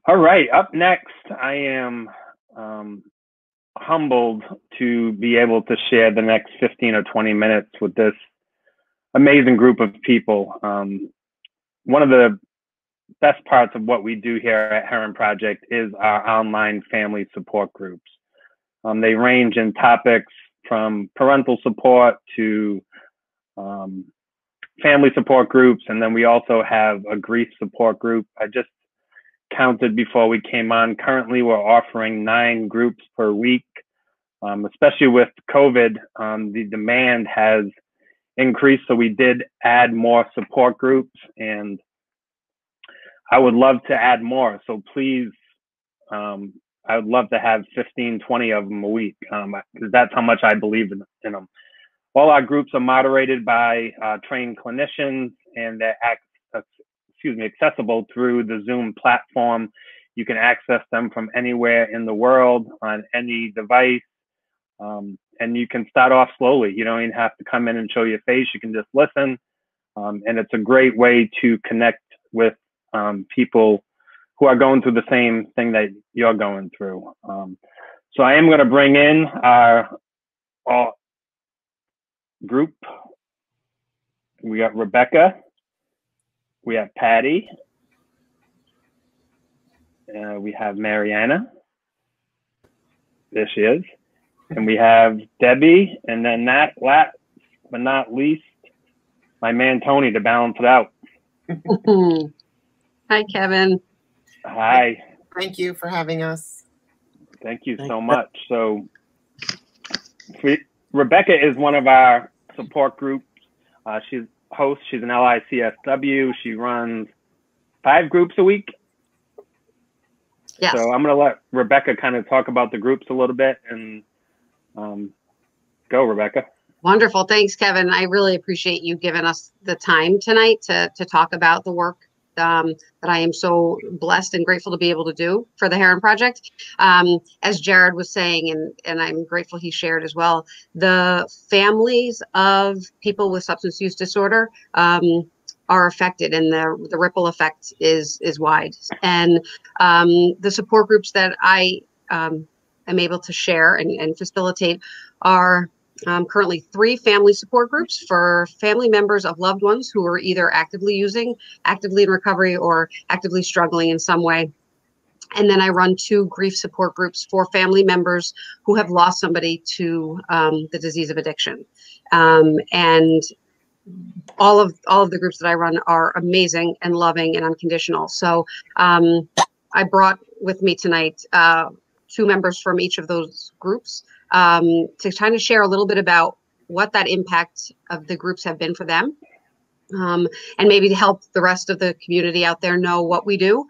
All right, up next, I am humbled to be able to share the next 15 or 20 minutes with this amazing group of people. One of the best parts of what we do here at Herren Project is our online family support groups. They range in topics from parental support to family support groups, and then we also have a grief support group. I just counted before we came on. Currently, we're offering 9 groups per week. Especially with COVID, the demand has increased, so we did add more support groups, and I would love to add more. So please, I would love to have 15, 20 of them a week, because that's how much I believe in them. All our groups are moderated by trained clinicians, and they're accessible through the Zoom platform. You can access them from anywhere in the world on any device. And you can start off slowly. You don't even have to come in and show your face. You can just listen. And it's a great way to connect with people who are going through the same thing that you're going through. So I am going to bring in our group. We got Rebecca. We have Patty. We have Mariana. There she is. And we have Debbie, and then last but not least, my man Tony to balance it out. Hi, Kevin. Hi. Thank you for having us. Thank you so much. So Rebecca is one of our support groups. She's host. She's an LICSW. She runs 5 groups a week. Yes. So I'm going to let Rebecca kind of talk about the groups a little bit, and go, Rebecca. Wonderful. Thanks, Kevin. I really appreciate you giving us the time tonight to talk about the work that I am so blessed and grateful to be able to do for the Herren Project. As Jared was saying, and I'm grateful he shared as well, the families of people with substance use disorder are affected, and the ripple effect is wide. And the support groups that I am able to share and facilitate are currently 3 family support groups for family members of loved ones who are either actively using, actively in recovery, or actively struggling in some way. And then I run 2 grief support groups for family members who have lost somebody to the disease of addiction. And all of the groups that I run are amazing and loving and unconditional. So I brought with me tonight 2 members from each of those groups to kind of share a little bit about what that impact of the groups have been for them, and maybe to help the rest of the community out there know what we do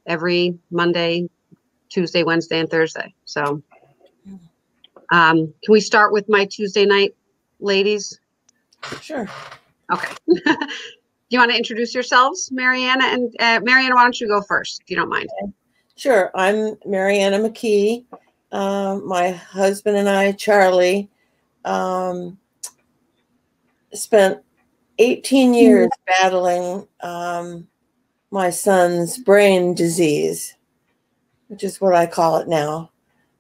every Monday, Tuesday, Wednesday, and Thursday. So can we start with my Tuesday night ladies? Sure. Okay. Do you want to introduce yourselves, Mariana? And Mariana, why don't you go first, if you don't mind? Okay. Sure. I'm Mariana McKee. My husband and I, Charlie, spent 18 years battling my son's brain disease, which is what I call it now.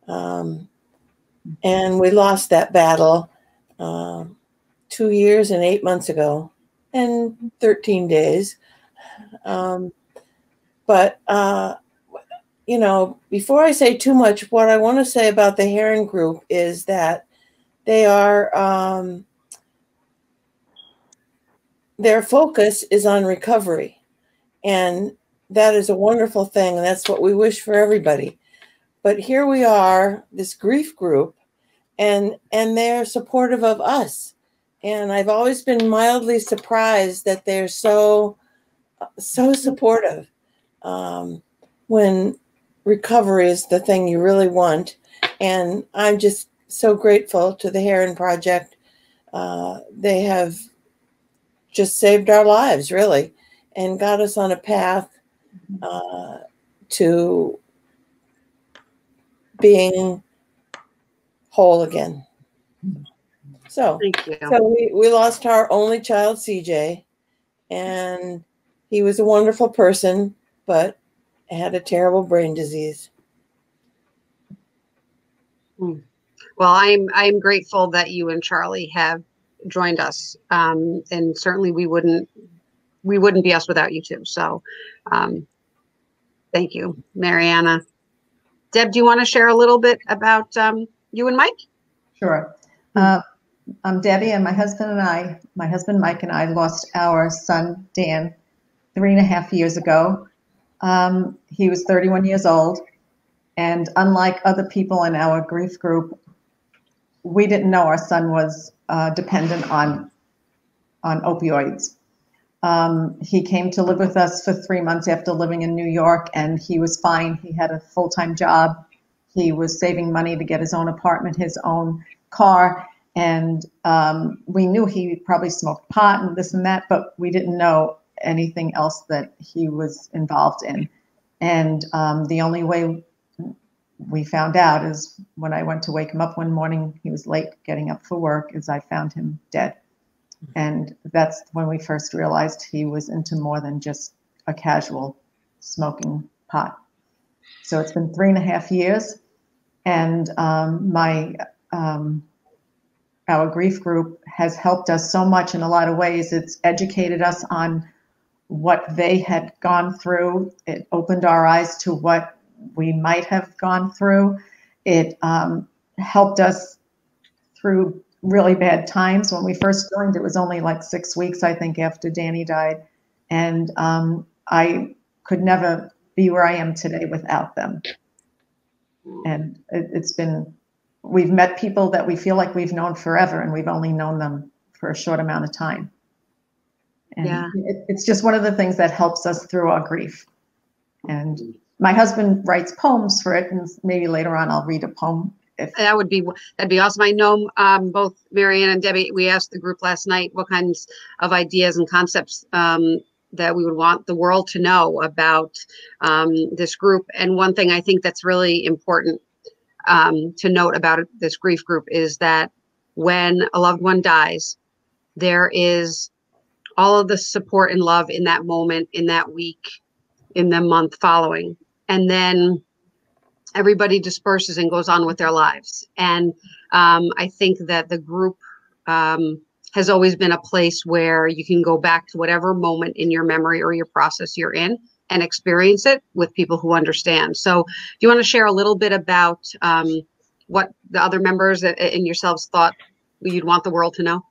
And we lost that battle 2 years and 8 months ago, and 13 days. But you know, before I say too much, what I want to say about the Herren Group is that they are, their focus is on recovery. And that is a wonderful thing. And that's what we wish for everybody. But here we are, this grief group, and they're supportive of us. And I've always been mildly surprised that they're so supportive when recovery is the thing you really want. And I'm just so grateful to the Herren Project. They have just saved our lives, really, and got us on a path to being whole again. So, we lost our only child, CJ, and he was a wonderful person, but had a terrible brain disease. Well, I'm grateful that you and Charlie have joined us, and certainly we wouldn't be us without you two. So, thank you, Mariana. Deb, do you want to share a little bit about you and Mike? Sure. I'm Debbie, and my husband Mike and I lost our son Dan 3.5 years ago. He was 31 years old, and unlike other people in our grief group, we didn't know our son was dependent on opioids. He came to live with us for 3 months after living in New York, and he was fine. He had a full-time job. He was saving money to get his own apartment, his own car, and we knew he probably smoked pot and this and that, but we didn't know anything else that he was involved in. And the only way we found out is when I went to wake him up one morning, he was late getting up for work, is I found him dead. And that's when we first realized he was into more than just a casual smoking pot. So it's been 3.5 years, and our grief group has helped us so much in a lot of ways. It's educated us on what they had gone through. It opened our eyes to what we might have gone through. It helped us through really bad times. When we first joined, it was only like 6 weeks, I think, after Danny died. And I could never be where I am today without them. And we've met people that we feel like we've known forever, and we've only known them for a short amount of time. And yeah, it's just one of the things that helps us through our grief. And my husband writes poems for it, and maybe later on I'll read a poem. That'd be awesome. I know both Marianne and Debbie, we asked the group last night what kinds of ideas and concepts that we would want the world to know about this group. And one thing I think that's really important to note about this grief group is that when a loved one dies, there is all of the support and love in that moment, in that week, in the month following. And then everybody disperses and goes on with their lives. And I think that the group has always been a place where you can go back to whatever moment in your memory or your process you're in and experience it with people who understand. So do you want to share a little bit about what the other members and yourselves thought you'd want the world to know?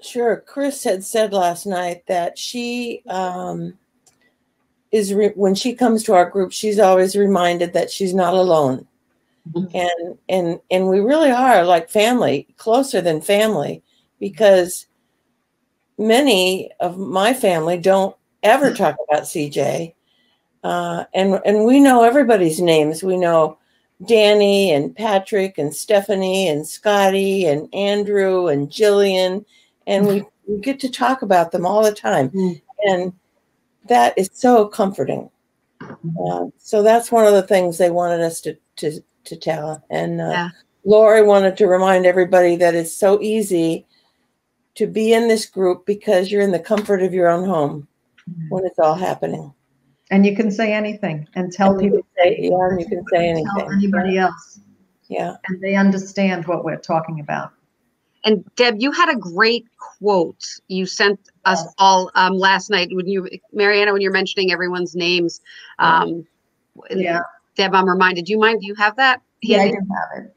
Sure. Chris had said last night that she when she comes to our group, she's always reminded that she's not alone. Mm-hmm. And we really are like family, closer than family, because many of my family don't ever talk about CJ. And we know everybody's names. We know Danny and Patrick and Stephanie and Scotty and Andrew and Jillian, and we get to talk about them all the time. And that is so comforting. So that's one of the things they wanted us to tell. And Lori wanted to remind everybody that it's so easy to be in this group because you're in the comfort of your own home when it's all happening. And you can say anything and tell people. And you can say anything. Tell anybody else. Yeah. And they understand what we're talking about. And Deb, you had a great quote you sent us all last night Mariana, when you're mentioning everyone's names. Deb, I'm reminded. Do you have that? Yeah, I do have it.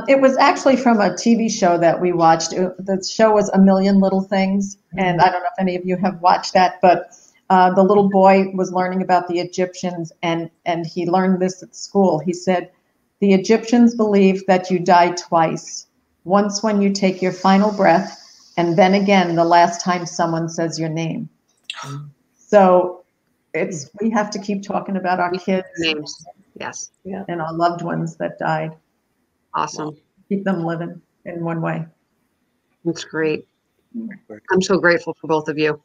It was actually from a TV show that we watched. The show was A Million Little Things. And I don't know if any of you have watched that, but the little boy was learning about the Egyptians, and he learned this at school. He said, the Egyptians believed that you die twice. Once when you take your final breath, and then again the last time someone says your name. So we have to keep talking about our kids' names. Yes. Yeah. And our loved ones that died. Awesome. Keep them living in one way. That's great. I'm so grateful for both of you.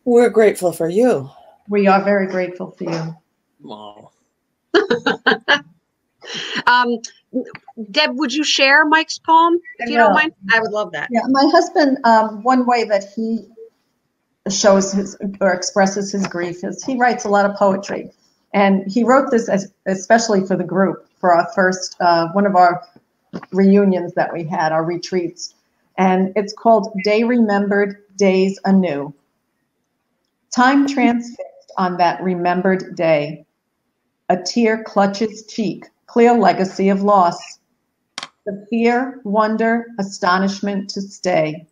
We're grateful for you. We are very grateful for you. Wow. Deb, would you share Mike's poem if you don't mind? I would love that. Yeah, my husband, one way that he shows or expresses his grief is he writes a lot of poetry. And he wrote this especially for the group, for our first, one of our reunions that we had, our retreats. And it's called Day Remembered, Days Anew. Time transfixed on that remembered day. A tear clutches cheek, clear legacy of loss. The fear, wonder, astonishment to stay.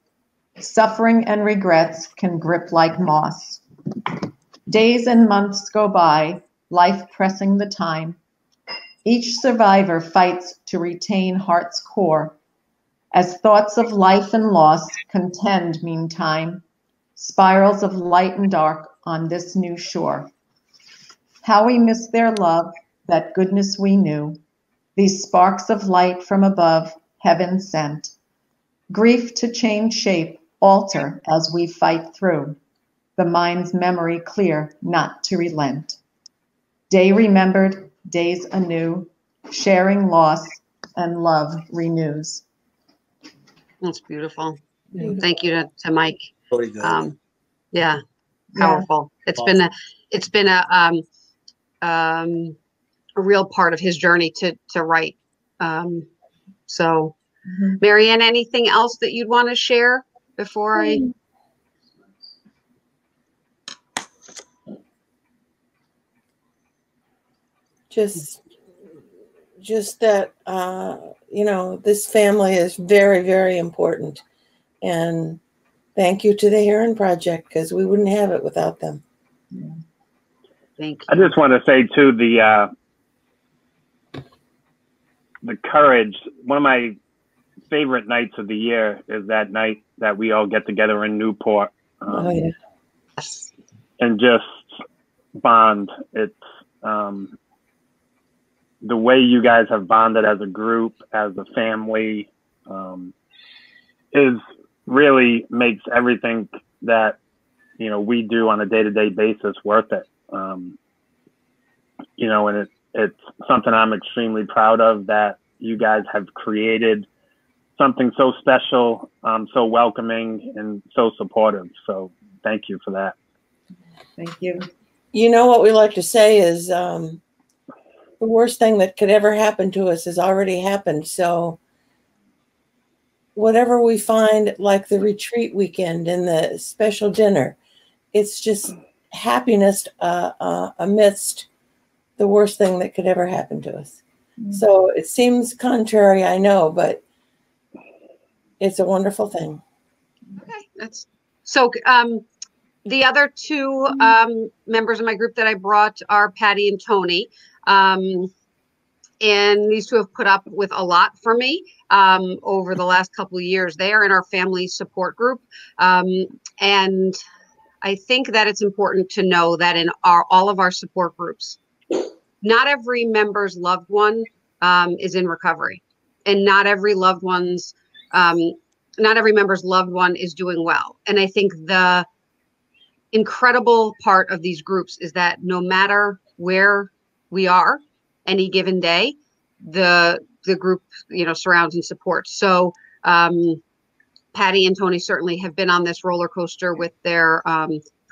Suffering and regrets can grip like moss. Days and months go by, life pressing the time. Each survivor fights to retain heart's core. As thoughts of life and loss contend meantime, spirals of light and dark on this new shore. How we miss their love, that goodness we knew, these sparks of light from above, heaven sent. Grief to change shape, alter as we fight through, the mind's memory clear, not to relent. Day remembered, days anew, sharing loss and love renews. That's beautiful. Thank you to Mike. Really good. Yeah, powerful. Yeah. It's been a real part of his journey to write. So, Marianne, anything else that you'd want to share before I? Just that, you know, this family is very, very important. And thank you to the Herren Project, because we wouldn't have it without them. Thank you. I just want to say too, the courage. One of my favorite nights of the year is that night that we all get together in Newport, Oh, yeah. and just bond. It's the way you guys have bonded as a group, as a family, is really makes everything that, you know, we do on a day-to-day basis worth it. You know, and it's something I'm extremely proud of, that you guys have created something so special, so welcoming, and so supportive. So thank you for that. Thank you. You know what we like to say is the worst thing that could ever happen to us has already happened. So whatever we find, like the retreat weekend and the special dinner, it's just happiness amidst the worst thing that could ever happen to us. So it seems contrary, I know, but it's a wonderful thing. Okay, that's so. The other two members of my group that I brought are Patty and Tony. And these two have put up with a lot for me over the last couple of years. They are in our family support group. And I think that it's important to know that in all of our support groups, not every member's loved one is in recovery, and not every member's loved one is doing well. And I think the incredible part of these groups is that no matter where we are any given day, the group, you know, surrounds and supports. So Patty and Tony certainly have been on this roller coaster with their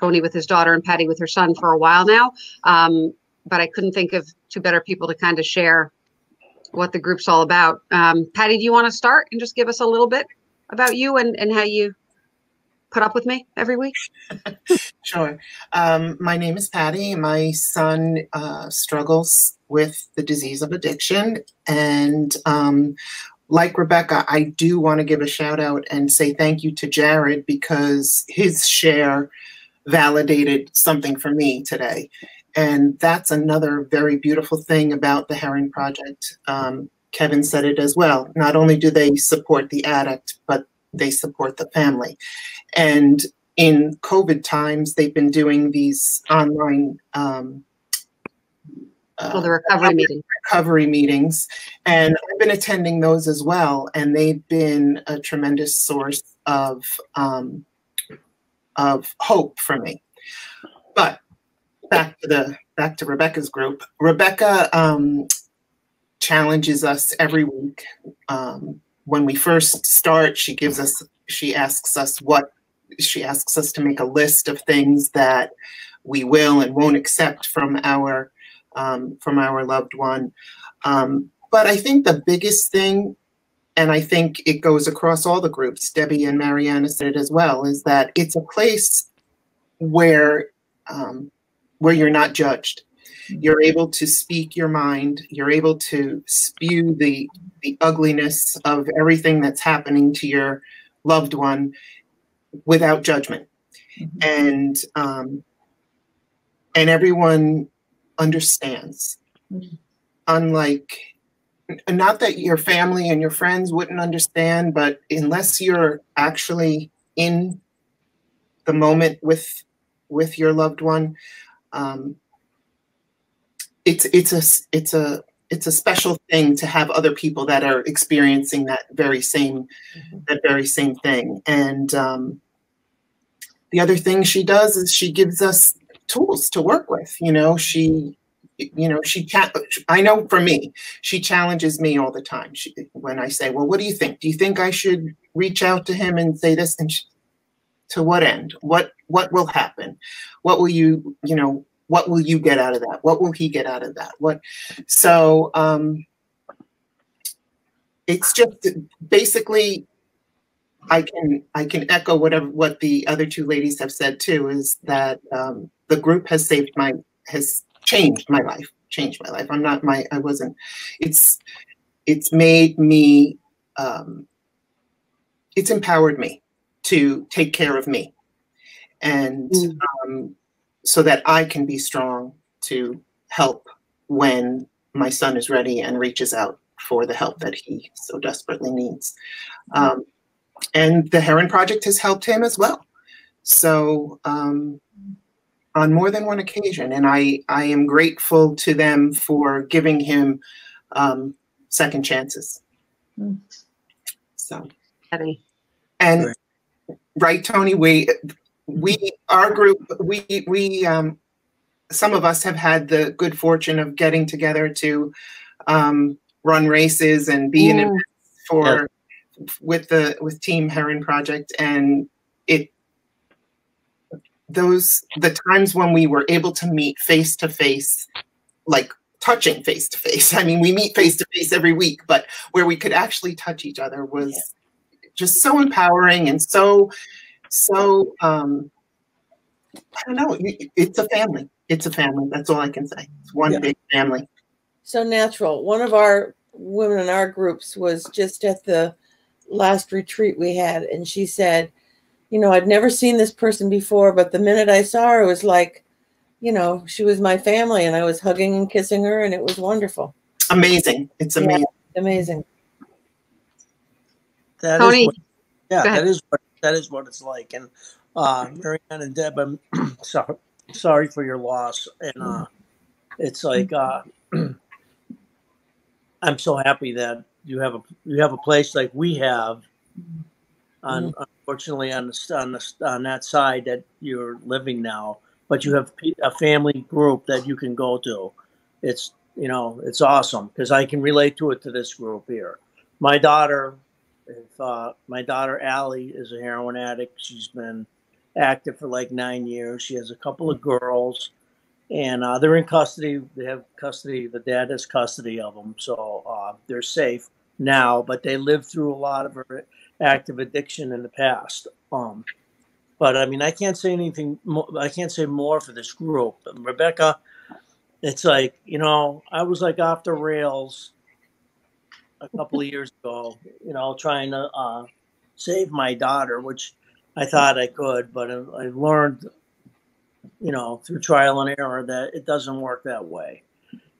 Tony with his daughter and Patty with her son for a while now. But I couldn't think of two better people to kind of share what the group's all about. Patty, do you want to start and just give us a little bit about you and how you put up with me every week? Sure. My name is Patty. My son struggles with the disease of addiction. And like Rebecca, I do want to give a shout out and say thank you to Jared, because his share validated something for me today. And that's another very beautiful thing about the Herren Project. Kevin said it as well. Not only do they support the addict, but they support the family. And in COVID times, they've been doing these online the recovery meetings. And I've been attending those as well. And they've been a tremendous source of hope for me. But back to Rebecca's group. Rebecca challenges us every week. When we first start, she asks us to make a list of things that we will and won't accept from our from our loved one. But I think the biggest thing, and I think it goes across all the groups, Debbie and Mariana said it as well, is that it's a place where you're not judged. You're able to speak your mind. You're able to spew the ugliness of everything that's happening to your loved one without judgment. And everyone understands. Unlike, not that your family and your friends wouldn't understand, but unless you're actually in the moment with your loved one, it's a special thing to have other people that are experiencing that very same thing. And the other thing she does is she gives us tools to work with. I know for me, she challenges me all the time. When I say, well, what do you think? Do you think I should reach out to him and say this? And to what end? What will happen? What will what will you get out of that? What will he get out of that? So it's just basically, I can echo what the other two ladies have said too, is that the group has changed my life. It's made me, it's empowered me to take care of me, and so that I can be strong to help when my son is ready and reaches out for the help that he so desperately needs. And the Herren Project has helped him as well. So on more than one occasion, and I am grateful to them for giving him second chances. So, and right, Tony, our group, some of us have had the good fortune of getting together to run races and be in events with Team Herren Project, and the times when we were able to meet face to face, like touching face to face. I mean, we meet face to face every week, but where we could actually touch each other was just so empowering and so I don't know. It's a family. It's a family. That's all I can say. It's one big family. So natural. One of our women in our groups was just at the last retreat we had, and she said, I'd never seen this person before, but the minute I saw her, it was like, she was my family, and I was hugging and kissing her, and it was wonderful. Amazing. It's amazing. Yeah, amazing. Tony. That is what it's like. And Marianne and Deb, I'm sorry for your loss. And it's like I'm so happy that you have a place like we have. Unfortunately, on that side that you're living now, but you have a family group that you can go to. It's it's awesome because I can relate to this group here. My daughter. My daughter Allie is a heroin addict. She's been active for like 9 years. She has a couple of girls, and they're in custody. They have custody. The dad has custody of them, so they're safe now. But they lived through a lot of her active addiction in the past. But I mean, I can't say anything. I can't say more for this group. Rebecca, it's like I was like off the rails a couple of years ago, trying to save my daughter, which I thought I could, but I learned, through trial and error that it doesn't work that way.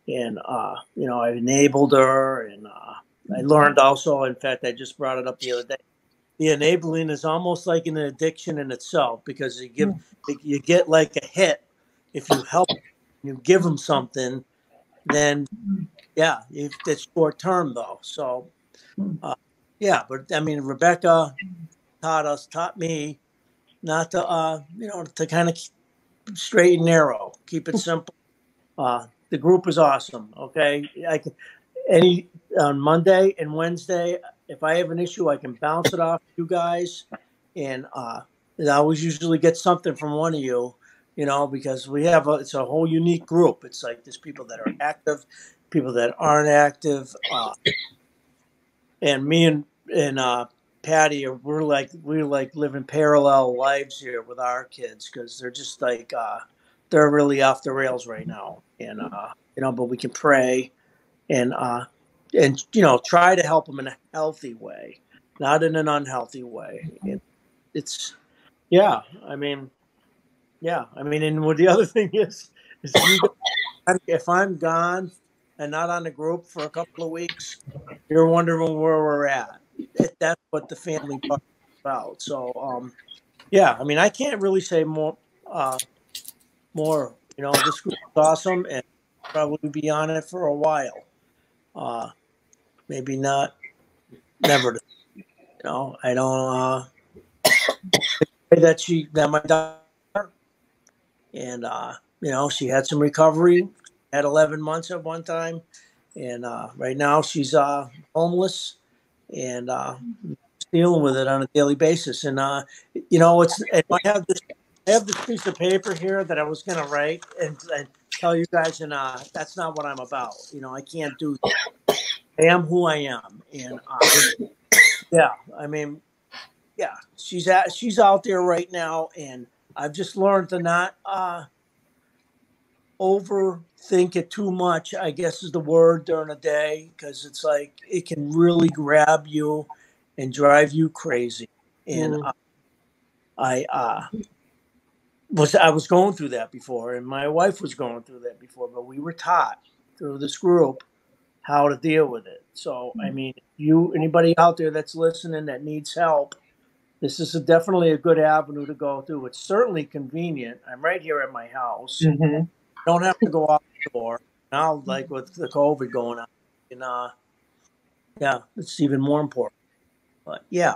And, I enabled her, and I learned also, in fact, I just brought it up the other day, the enabling is almost like an addiction in itself, because you get like a hit if you help, you give them something, then it's short term though. So, but I mean, Rebecca taught me not to, to kind of straight and narrow, keep it simple. The group is awesome. Okay. On Monday and Wednesday, if I have an issue, I can bounce it off you guys. And I always usually get something from one of you. you know, because it's a whole unique group. It's like there's people that are active, people that aren't active, and me and Patty we're like living parallel lives here with our kids because they're just like they're really off the rails right now, and you know, but we can pray and you know, try to help them in a healthy way, not in an unhealthy way. It's yeah, I mean. Yeah, I mean, and what the other thing is if I'm gone and not on the group for a couple of weeks, you're wondering where we're at. That's what the family part is about. So, yeah, I mean, I can't really say more. More, you know, this group is awesome, and probably be on it for a while. Maybe not, never. You know, I don't. That my daughter. And you know, she had some recovery, had 11 months at one time, and right now she's homeless and dealing with it on a daily basis. And you know, I have this piece of paper here that I was going to write and tell you guys, and that's not what I'm about. You know, I can't do that. I am who I am, and yeah, I mean, yeah, she's out there right now, and I've just learned to not overthink it too much, I guess is the word, during the day, because it's like it can really grab you and drive you crazy. And I was going through that before, and my wife was going through that before, but we were taught through this group how to deal with it. So I mean, anybody out there that's listening that needs help, this is definitely a good avenue to go through. It's certainly convenient. I'm right here at my house. Mm-hmm. Don't have to go out the door now, like with the COVID going on. And yeah, it's even more important. But yeah,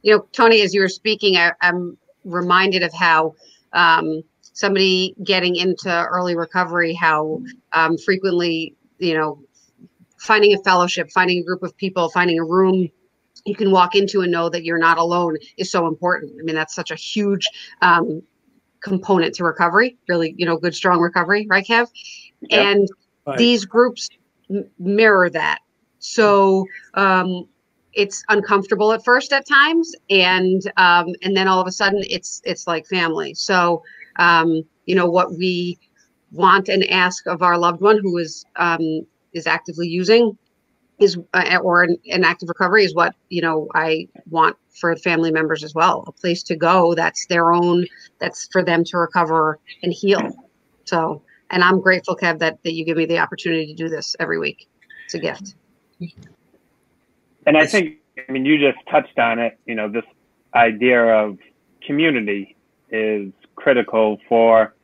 You know, Tony, as you were speaking, I'm reminded of how somebody getting into early recovery, how frequently, you know, finding a fellowship, finding a group of people, finding a room you can walk into and know that you're not alone is so important. I mean, that's such a huge component to recovery, really, you know, good, strong recovery, right, Kev? Yep. And right. these groups mirror that. So it's uncomfortable at first at times, and then all of a sudden it's like family. So you know, what we want and ask of our loved one who is actively using is or in active recovery is what, you know, I want for family members as well, a place to go that's their own, that's for them to recover and heal. So, and I'm grateful, Kev, that you give me the opportunity to do this every week. It's a gift. And I think, I mean, you just touched on it, you know, this idea of community is critical for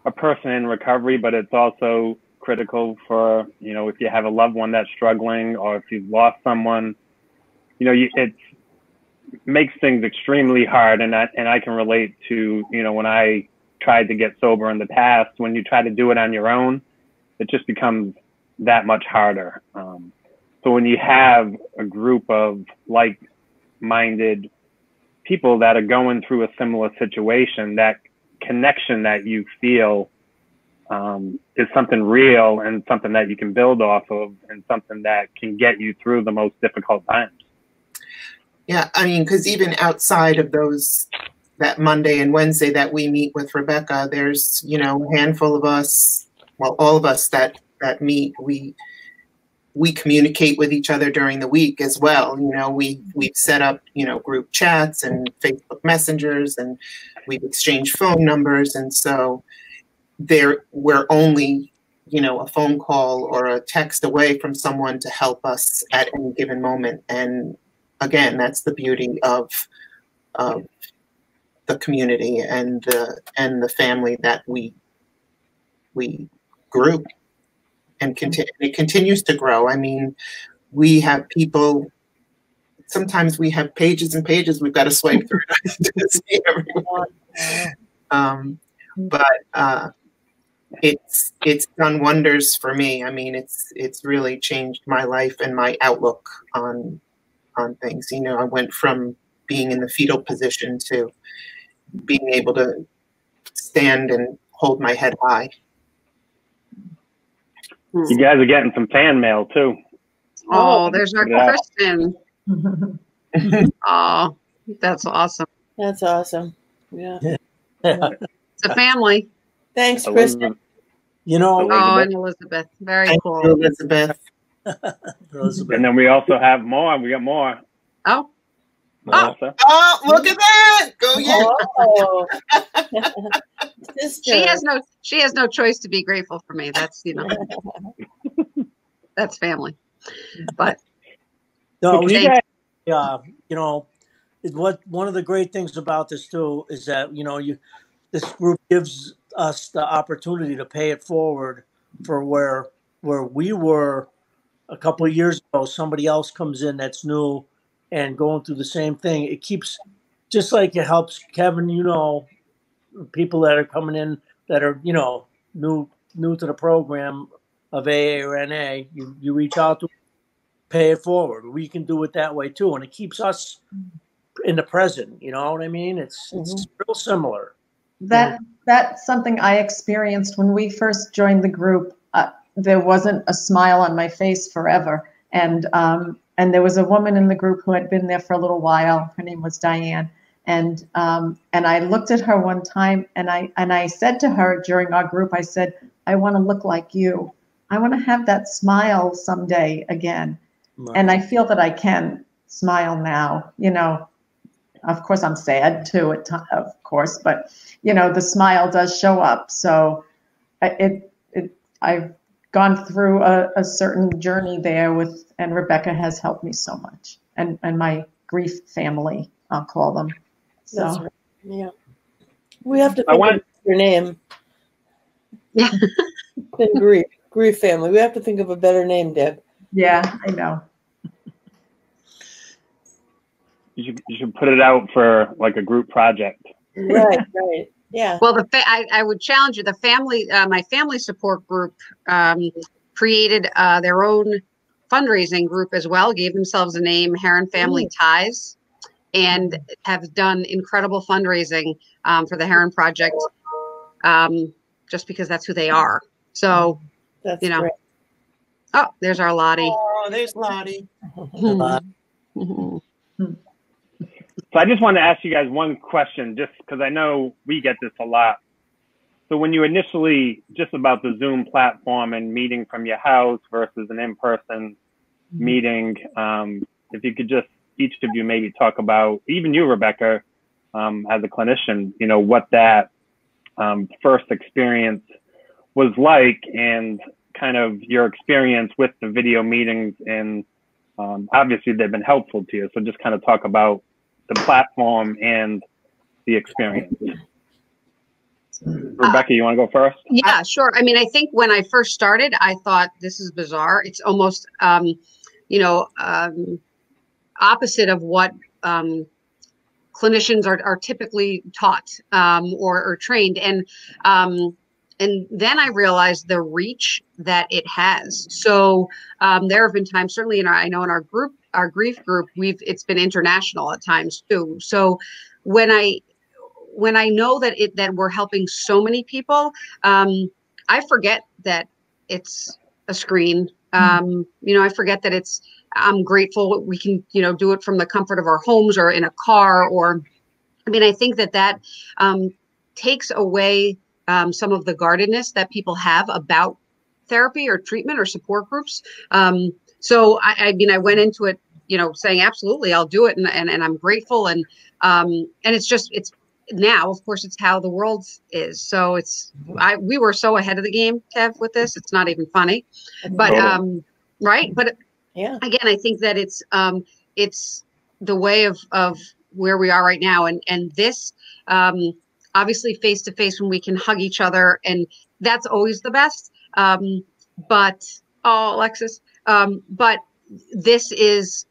a person in recovery, but it's also critical for, you know, if you have a loved one that's struggling or if you've lost someone, you know, it makes things extremely hard. And I can relate to, you know, when I tried to get sober in the past, when you try to do it on your own, it just becomes that much harder. So when you have a group of like-minded people that are going through a similar situation, that connection that you feel is something real and something that you can build off of and something that can get you through the most difficult times. Yeah, I mean, because even outside of that Monday and Wednesday that we meet with Rebecca, there's, you know, a handful of us, well, all of us that meet, we communicate with each other during the week as well. You know, we've set up, you know, group chats and Facebook messengers, and we've exchanged phone numbers. And so we're only, you know, a phone call or a text away from someone to help us at any given moment. And again, that's the beauty of the community and the family that we grew. And it continues to grow. I mean, we have people, sometimes we have pages and pages we've got to swipe through to see everyone. But it's done wonders for me. I mean, it's really changed my life and my outlook on things. You know, I went from being in the fetal position to being able to stand and hold my head high. You guys are getting some fan mail too. Oh, there's our Kristen. Oh, that's awesome. That's awesome. Yeah. It's a family. Thanks, Kristen. You know, Oh, and Elizabeth. Very Thank cool. you, Elizabeth. And then we also have more. We got more. Oh. Melissa. Oh, look at that. Go yeah. Oh. She has no choice to be grateful for me. That's, that's family. But no, you guys, you know, one of the great things about this too is that this group gives us the opportunity to pay it forward for where we were a couple of years ago. Somebody else comes in that's new and going through the same thing. It keeps, just like it helps Kevin, people that are coming in that are new to the program of AA or NA. You reach out to pay it forward. We can do it that way too, and it keeps us in the present. You know what I mean? It's real similar. That's something I experienced when we first joined the group. There wasn't a smile on my face forever, and there was a woman in the group who had been there for a little while. Her name was Diane, and I looked at her one time, and I said to her during our group, I said, I want to look like you. I want to have that smile someday again. Right. And I feel that I can smile now. Of course, I'm sad too, of course, but the smile does show up. So I've gone through a certain journey there and Rebecca has helped me so much, and my grief family, I'll call them. So that's right. Yeah, we have to think of your name. Yeah, grief family. We have to think of a better name, Deb. Yeah, I know. You should put it out for like a group project. Right. Yeah. Well, I would challenge you. The family, my family support group, created their own fundraising group as well. Gave themselves a name, Herren Family Ties, and have done incredible fundraising for the Herren Project. Just because that's who they are. So that's great. Oh, there's our Lottie. Oh, there's Lottie. So I just wanted to ask you guys one question, just because I know we get this a lot. So when you initially, just about the Zoom platform and meeting from your house versus an in-person meeting, if you could just, each of you maybe talk about, even you, Rebecca, as a clinician, what that first experience was like, and kind of your experience with the video meetings, and obviously they've been helpful to you. So just kind of talk about the platform and the experience. Rebecca, you want to go first? Yeah, sure. I mean, I think when I first started, I thought this is bizarre. It's almost, opposite of what clinicians are typically taught or trained. And then I realized the reach that it has. So there have been times, certainly I know in our grief group, it's been international at times too. So when I know that we're helping so many people, I forget that it's a screen. I forget that I'm grateful we can, do it from the comfort of our homes or in a car, I think that takes away some of the guardedness that people have about therapy or treatment or support groups. So I went into it, saying, absolutely, I'll do it. And I'm grateful. And it's now, of course, it's how the world is. So we were so ahead of the game, Kev, with this. It's not even funny, but, right. But yeah, again, I think that it's the way of where we are right now. And this, obviously face to face when we can hug each other, and that's always the best. But Alexis, but this is,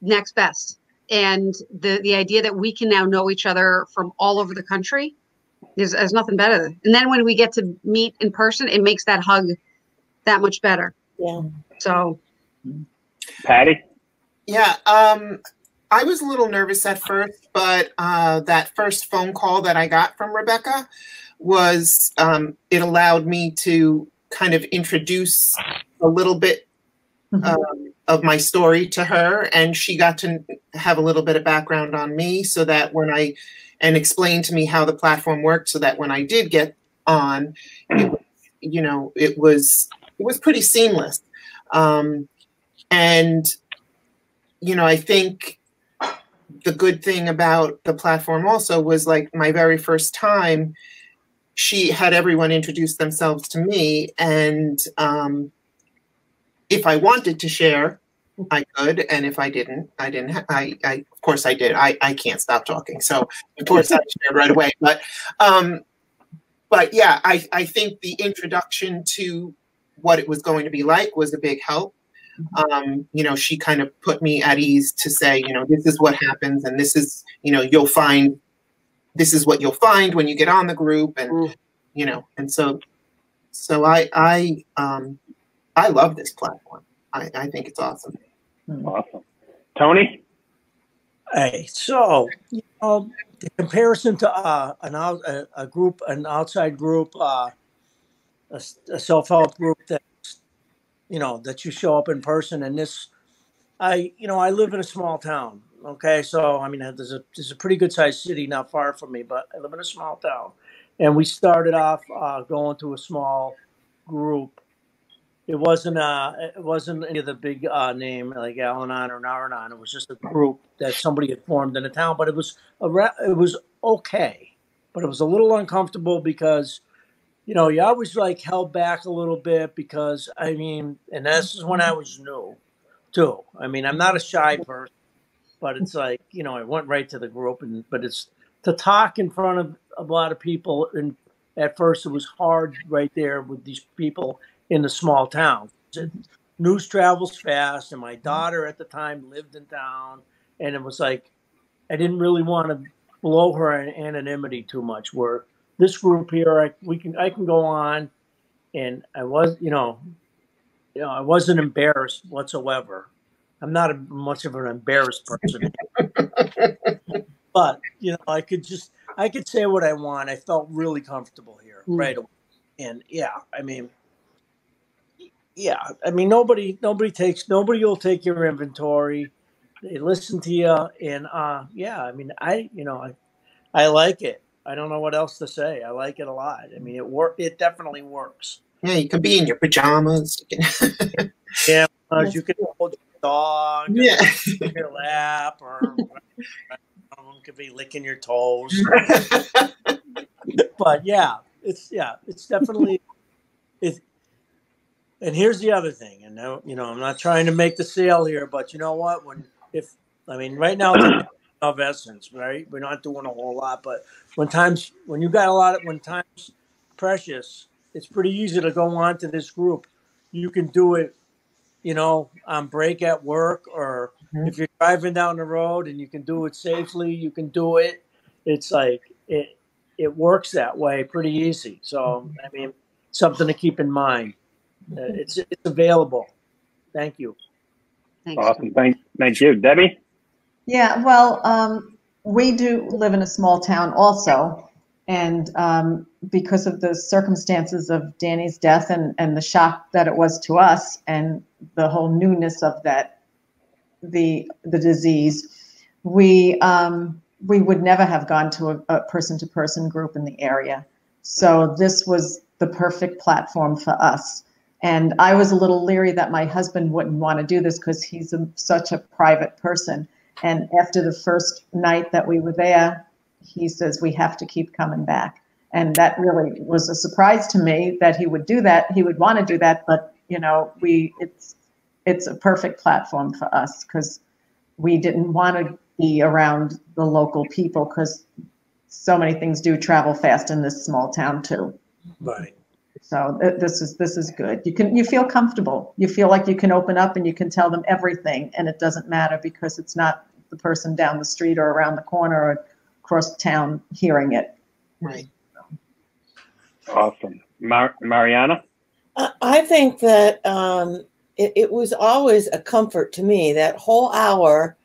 next best. And the idea that we can now know each other from all over the country is nothing better. And then when we get to meet in person, it makes that hug that much better. Yeah. So, Patty? Yeah. I was a little nervous at first, but that first phone call that I got from Rebecca was, it allowed me to kind of introduce a little bit of my story to her, and she got to have a little bit of background on me, so that and explain to me how the platform worked, so that when I did get on, it was pretty seamless. And I think the good thing about the platform also was, like, my very first time, she had everyone introduce themselves to me, and if I wanted to share, I could, and if I didn't, I didn't. Of course I did. I can't stop talking, so of course I shared right away. But yeah, I think the introduction to what it was going to be like was a big help. She kind of put me at ease to say, this is what happens, and this is, you'll find, this is what you'll find when you get on the group, and and so I love this platform. I think it's awesome. Awesome. Tony? Hey, so, the comparison to a group, an outside group, a self-help group that, that you show up in person, and this, I live in a small town. Okay. So, I mean, there's a pretty good sized city not far from me, but I live in a small town, and we started off going to a small group. It wasn't any of the big name like Al-Anon or Nar-Anon. It was just a group that somebody had formed in the town, but it was okay, but it was a little uncomfortable because, you always like held back a little bit because, I mean, and this is when I was new too. I mean, I'm not a shy person, but it's like, I went right to the group, but it's to talk in front of a lot of people. And at first it was hard right there with these people in the small town. News travels fast, and my daughter at the time lived in town, and it was like, I didn't really want to blow her anonymity too much, where this group here, I can go on, and I was, I wasn't embarrassed whatsoever. I'm not much of an embarrassed person, but I could say what I want. I felt really comfortable here right away, and nobody will take your inventory. They listen to you, and I like it. I don't know what else to say. I like it a lot. I mean, it definitely works. Yeah, you can be in your pajamas. Yeah, you can hold your dog in your lap, or someone could be licking your toes. But it's definitely it. And here's the other thing, and I'm not trying to make the sale here, but you know what? Right now it's of essence, right? We're not doing a whole lot, but when times precious, it's pretty easy to go on to this group. You can do it, on break at work, or if you're driving down the road, and you can do it safely, you can do it. It's like it works that way pretty easy. So, I mean, something to keep in mind. It's available. Thank you. Thanks. Awesome. Thank you. Debbie? Yeah, well, we do live in a small town also, and because of the circumstances of Danny's death and the shock that it was to us, and the whole newness of that, the disease, we would never have gone to a person-to-person group in the area. So this was the perfect platform for us. And I was a little leery that my husband wouldn't want to do this because he's such a private person. And after the first night that we were there, he says, we have to keep coming back. And that really was a surprise to me that he would do that. He would want to do that. But, it's a perfect platform for us because we didn't want to be around the local people because so many things do travel fast in this small town too. Right. So this is good. You feel comfortable. You feel like you can open up and you can tell them everything, and it doesn't matter because it's not the person down the street or around the corner or across town hearing it. Right. Awesome. Mariana? I think that it was always a comfort to me that whole hour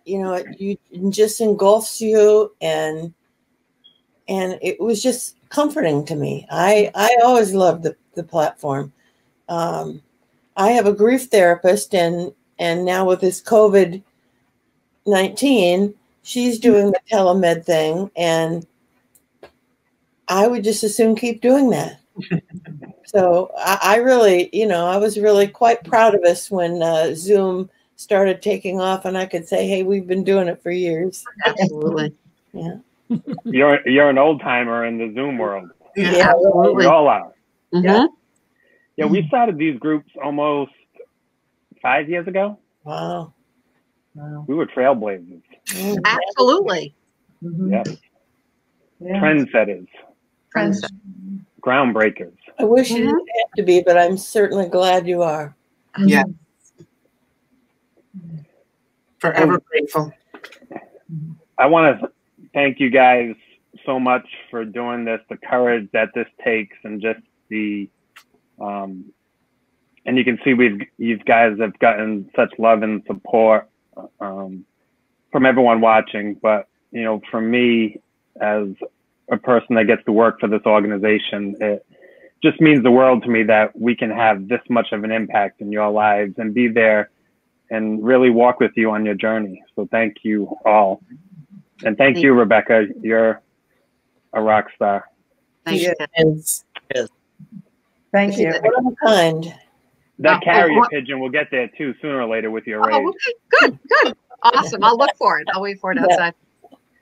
you know, it just engulfs you, and it was just comforting to me. I always loved the platform. I have a grief therapist, and now with this COVID-19, she's doing the telemed thing, and I would just as soon keep doing that. So I really, you know, I was really quite proud of us when Zoom started taking off, and I could say, hey, we've been doing it for years. Absolutely. Yeah. You're an old timer in the Zoom world. Yeah. Absolutely. We all are. Mhm. Yeah, we started these groups almost 5 years ago. Wow. We were trailblazers. Absolutely. Yep. Yeah. Trendsetters. Friends. Groundbreakers. I wish you didn't have to be, but I'm certainly glad you are. Yeah. Forever grateful. I want to thank you guys so much for doing this, the courage that this takes, and just the, and you can see you guys have gotten such love and support from everyone watching. But, you know, for me, as a person that gets to work for this organization, it just means the world to me that we can have this much of an impact in your lives and be there and really walk with you on your journey. So thank you all. And thank you, Rebecca. You're a rock star. Thank you. Thank you. One of a kind. That carrier pigeon will get there too, sooner or later with your raise. Oh, okay. Good. Awesome. I'll look for it. I'll wait for it outside.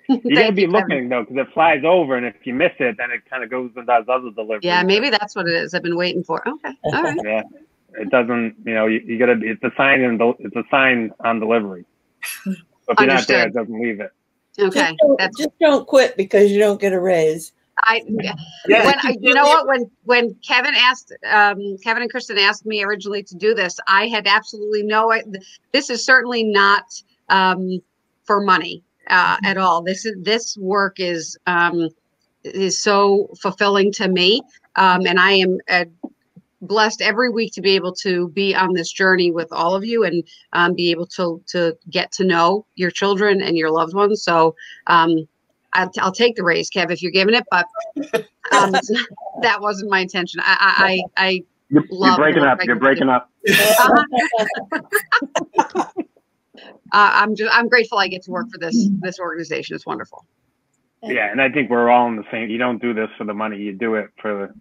You gotta be looking though, because it flies over, and if you miss it, then it kind of goes and does other deliveries. Yeah, maybe that's what it is. I've been waiting for. Okay. All right. Yeah, it doesn't. You know, you gotta. It's a sign it's a sign on delivery. So if you're not there, it doesn't leave it. Okay. Just don't quit because you don't get a raise. You know what? When Kevin and Kristen asked me originally to do this, I had absolutely this is certainly not for money at all. This work is so fulfilling to me, and I am blessed every week to be able to be on this journey with all of you and be able to get to know your children and your loved ones. So I'll take the raise, Kev, if you're giving it, but that wasn't my intention. You're breaking up. You're breaking up. I'm grateful I get to work for this organization. It's wonderful. Yeah, and I think we're all in the same. You don't do this for the money. You do it for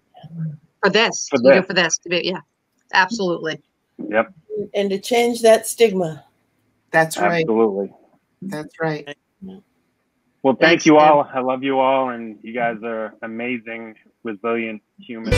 this. You do it for this. Yeah, absolutely. Yep. And to change that stigma. That's right. Absolutely. That's right. Well, thank you all. I love you all, and you guys are amazing, resilient humans.